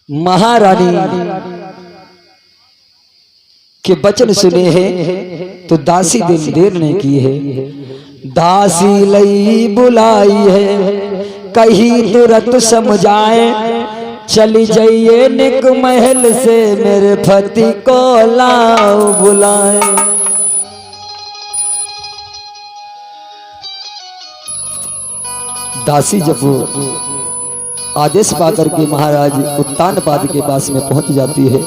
महारानी के वचन सुने हैं तो दासी दिन देर नहीं की है। दासी लई बुलाई है कहीं तुरंत समझाए, चली जाइए निक महल से मेरे पति को लाओ बुलाए। दासी जब आदेश पाकर के महाराज उत्तानपाद के पास में पहुंच जाती है।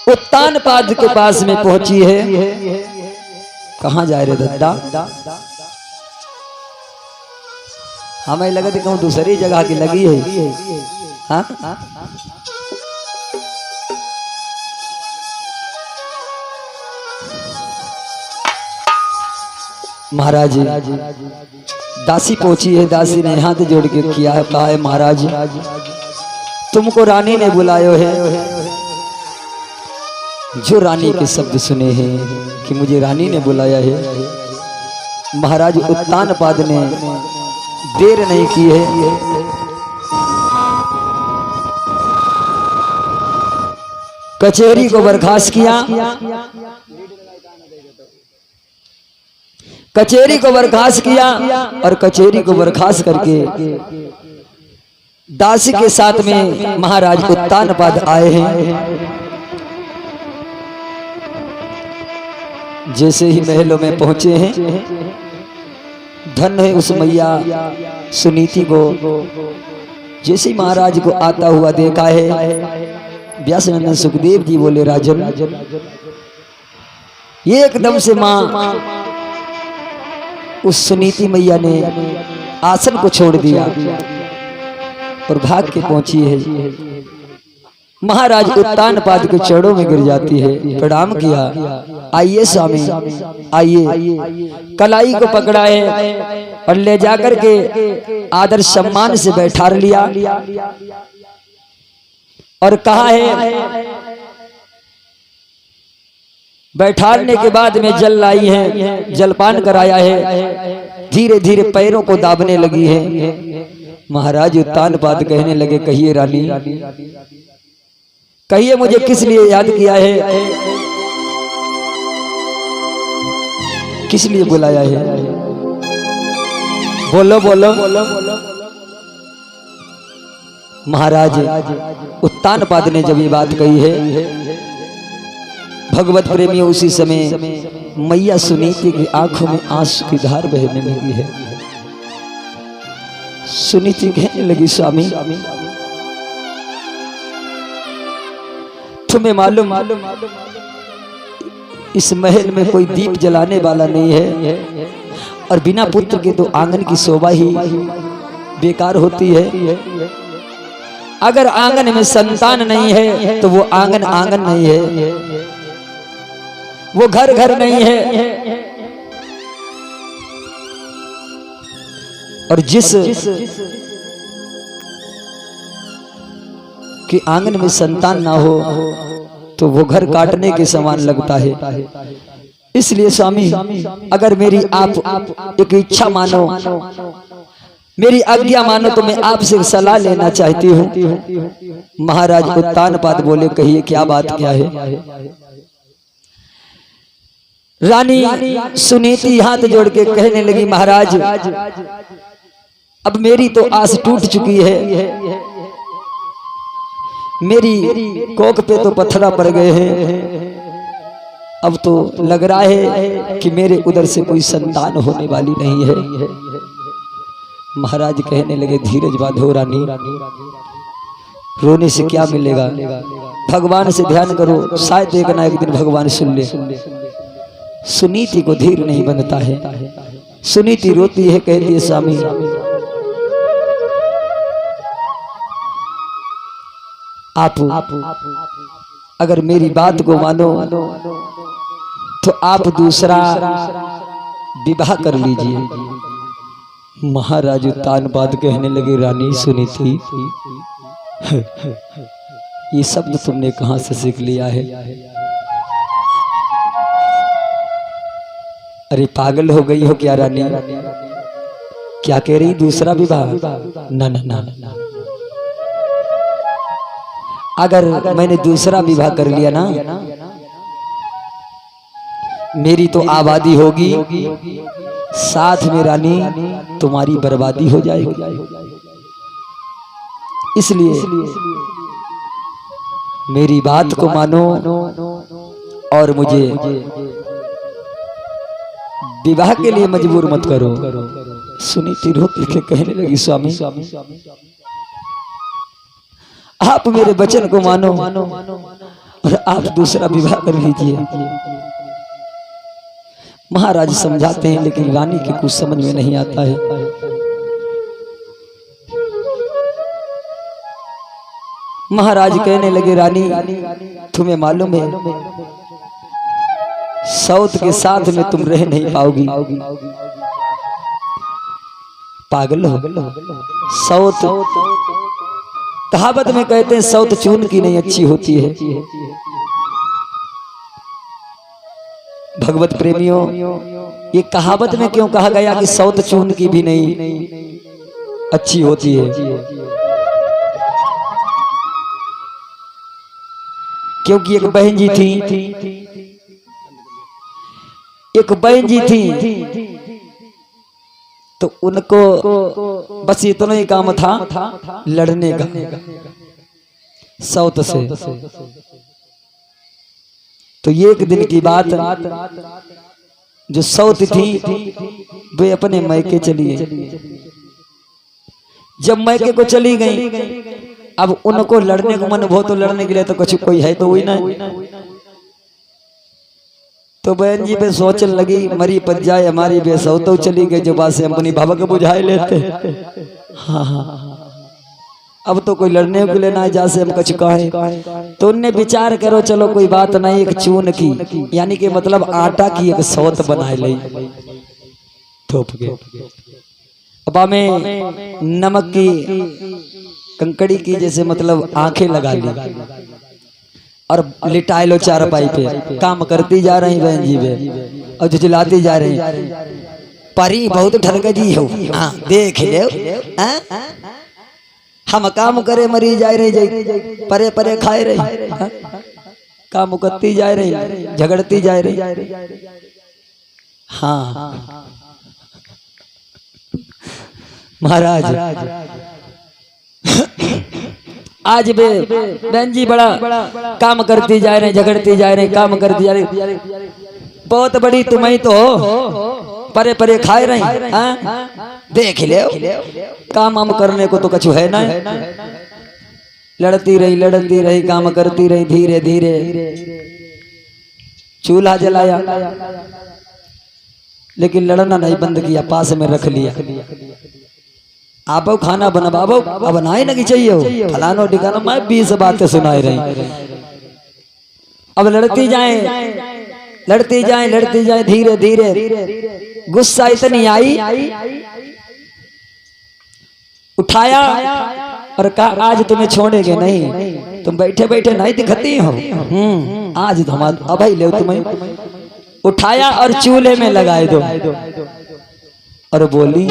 उत्तानपाद के पास में पहुंची है। कहां जा रहे दद्दा? हमें लगा था कहूं दूसरी जगह की लगी है। हाँ महाराज दासी पहुंची है। दासी ने हाथ जोड़ के किया है, कहा है महाराज तुमको रानी ने बुलायो है। जो रानी के शब्द सुने हैं कि मुझे रानी ने बुलाया है। महाराज उत्तानपाद ने देर नहीं की है। कचहरी को बर्खास्त किया। कचहरी को बर्खास्त किया और कचहरी को बर्खास्त करके दासी के साथ में महाराज उत्तानपाद आए हैं। जैसे ही महलों में पहुंचे हैं, धन है उस मैया सुनीति को। जैसे ही महाराज को आता हुआ देखा है, व्यासनंदन सुखदेव जी बोले राजन, ये एकदम से मां उस सुनीति मैया ने आसन को छोड़ दिया और भाग के पहुंची है। महाराज उत्तानपाद के चरणों में गिर जाती है, प्रणाम किया। आइए स्वामी आइए। कलाई को पकड़ा है और ले जाकर के आदर सम्मान से बैठा लिया और कहा है बैठाने के बाद में जल लाई है, जलपान कराया है। धीरे धीरे पैरों को दाबने लगी है। महाराज उत्तानपाद कहने लगे, कहिए रानी, कहिए मुझे किस लिए याद किया है, किस लिए बुलाया है? बोलो बोलो। महाराज उत्तानपाद ने जब ये बात कही है, भगवत प्रेमी उसी समय मैया सुनीति की आंखों में आंसू की धार बहने लगी है। सुनीति कहने लगी, स्वामी तुम्हें मालूम इस महल में कोई दीप जलाने वाला नहीं है और बिना पुत्र के तो आंगन की शोभा ही बेकार होती है। अगर आंगन में संतान नहीं है तो वो आंगन आंगन नहीं है, वो घर घर नहीं है। और जिस कि आंगन में संतान ना हो तो वो घर काटने के समान लगता है। इसलिए स्वामी अगर मेरी आप एक इच्छा मानो, मेरी आज्ञा मानो तो मैं आपसे सलाह लेना चाहती हूँ। महाराज उत्तानपाद बोले, कहिए क्या बात क्या है? रानी सुनीति हाथ जोड़ के कहने लगी, महाराज अब मेरी तो आस टूट चुकी है। मेरी कोख पे तो पत्थरा पड़ गए हैं। अब तो लग रहा है कि मेरे उधर से कोई संतान होने वाली नहीं है। महाराज कहने लगे, धीरज बांधो रानी, रोने से क्या मिलेगा? भगवान से ध्यान करो, शायद एक ना एक दिन भगवान सुन ले। सुनीति को धीर नहीं बंधता है। सुनीति रोती है, कहती है, स्वामी आप अगर मेरी बात को मानो तो आप दूसरा विवाह कर लीजिए। महाराज उत्तानपाद कहने लगे, रानी सुनीति ये शब्द तुमने कहां से सीख लिया है? अरे पागल हो गई हो क्या रानी? क्या कह रही? दूसरा विवाह? ना ना ना ना, अगर मैंने दूसरा विवाह कर लिया ना, मेरी तो आबादी होगी, साथ में रानी तुम्हारी बर्बादी हो जाएगी। इसलिए मेरी बात को मानो और मुझे विवाह के लिए मजबूर मत करो। सुनी तिरहुत लिखे कहने लगी, स्वामी आप मेरे वचन को मानो और आप दूसरा विवाह कर लीजिए। महाराज समझाते हैं लेकिन रानी के कुछ समझ में नहीं आता है। महाराज कहने लगे, रानी तुम्हें मालूम है सौत के साथ में तुम रह नहीं पाओगी। पागल हो, सौत कहावत में कहते हैं सौत चून की नहीं अच्छी होती है। भगवत प्रेमियों, ये कहावत में क्यों कहा गया कि सौत चून की भी नहीं अच्छी होती है? क्योंकि एक बहन जी थी, एक बहन जी थी, तो उनको बस इतना ही काम था लड़ने का सौत से। तो ये एक दिन की बात, जो सौत थी वे अपने मैके चली गई। जब मैके को चली गई, अब उनको लड़ने को मन हो, तो लड़ने के लिए तो कुछ कोई है तो वही ना। तो बहन जी पे सोचने लगी, मरी पत जाए हमारी बेसौ तो चली गई, जो बात से हम अपनी भाव को बुझाए लेते। हाँ हाँ, अब तो कोई लड़ने को लेना है जैसे हम कुछ कहें। तो उनने विचार करो, चलो कोई बात नहीं, एक चून की यानी कि मतलब आटा की एक सौत बनाए ली, थोप के अब हमें नमक की कंकड़ी की जैसे मतलब आंखें लगा ली और लिटाए लो चारपाई पे। काम करती जा रही बहन जी पे और झुझलाती जा रही, परी बहुत ठरक जी हो, देख लो हम काम करे मरी जा रही, परे परे खाए रही, काम करती जा रही, झगड़ती जा रही। हाँ महाराज, आज बे बहन जी बड़ा काम करती जा रहे, झगड़ती जा रहे, काम करती जा रही, बहुत बड़ी तुम्हें तो परे परे खाए रही, देख ले काम हम करने को तो कछु है ना। लड़ती रही, काम करती रही, धीरे धीरे चूल्हा जलाया, लेकिन लड़ना नहीं बंद किया, पास में रख लिया। आप खाना बनाबो, अब बनाए नहीं चाहिए फलानो ठिकाना, मैं 20 बातें सुनाई रही। अब लड़ती जाए धीरे धीरे, गुस्सा इतनी आई, उठाया और कहा आज तुम्हें छोड़ेंगे नहीं, तुम बैठे बैठे नहीं दिखती हो, आज हम अब ही ले तुम्हें। उठाया और चूल्हे में लगाए दो और बोली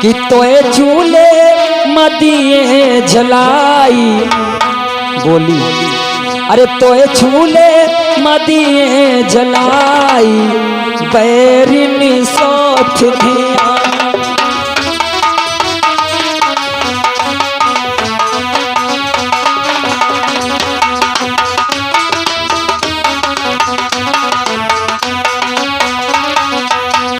कि तोए चूल्हे मदिए जलाई, बोली अरे तोए चूल्हे मदिए जलाई, बैरिनी सोच दिया